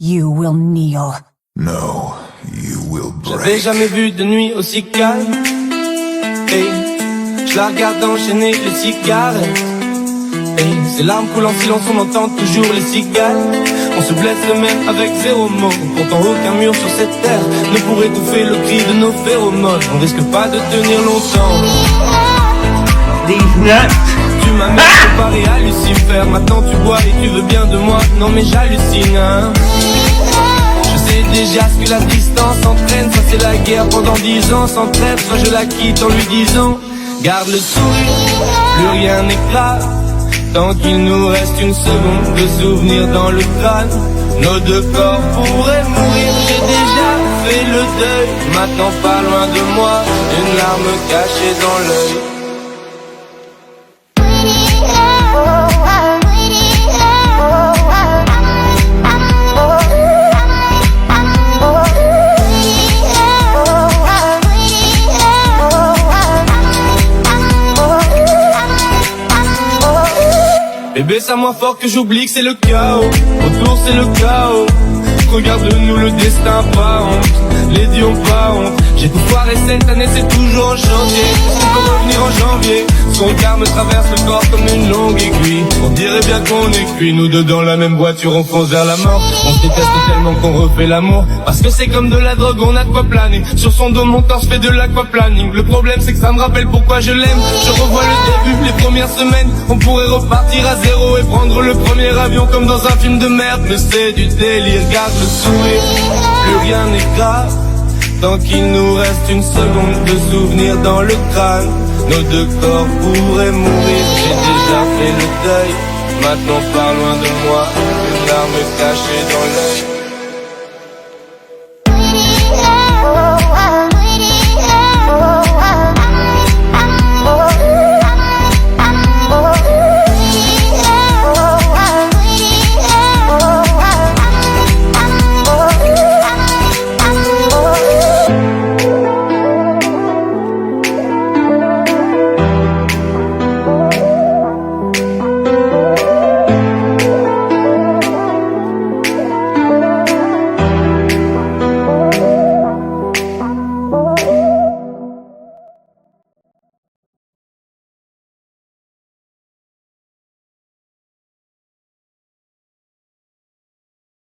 you will kneel. No, you will break. J'avais jamais vu de nuit aussi calme. Hey, je la regarde enchaîner les cigarettes. Hey, ses larmes coulent en silence, on entend toujours les cigales. On se blesse même avec zéro mot. Pourtant aucun mur sur cette terre ne pourrait étouffer le cri de nos phéromones. On risque pas de tenir longtemps. These nuts. Tu m'as même comparé à Lucifer. Maintenant tu bois et tu veux bien de moi. Non mais j'hallucine hein. Je sais déjà ce que la distance entraîne. Ça c'est la guerre pendant 10 ans sans trêve. Soit je la quitte en lui disant garde le sourire, plus rien n'est grave. Tant qu'il nous reste une seconde de souvenir dans le crâne. Nos deux corps pourraient mourir. J'ai déjà fait le deuil. Maintenant pas loin de moi, une larme cachée dans l'œil. Bébé, ça moins fort que j'oublie que c'est le chaos. Autour c'est le chaos. Regarde-nous, le destin pas honte. Les dieux ont pas honte. J'ai tout foiré cette année, c'est toujours en chantier. Est-ce qu'on peut revenir en janvier? Son regard me traverse le corps comme une longue aiguille. On dirait bien qu'on est cuits. Nous deux dans la même voiture, on fonce vers la mort. On se déteste tellement qu'on refait l'amour. Parce que c'est comme de la drogue, on a de quoi planer. Sur son dos, mon torse fait de l'aquaplaning. Le problème c'est que ça me rappelle pourquoi je l'aime. Je revois le début, les premières semaines. On pourrait repartir à zéro et prendre le premier avion comme dans un film de merde. Mais c'est du délire, garde le sourire. Plus rien n'est grave. Tant qu'il nous reste une seconde de souvenir dans le crâne. Nos deux corps pourraient mourir. J'ai déjà fait le deuil. Maintenant pas loin de moi, une larme cachée dans l'œil.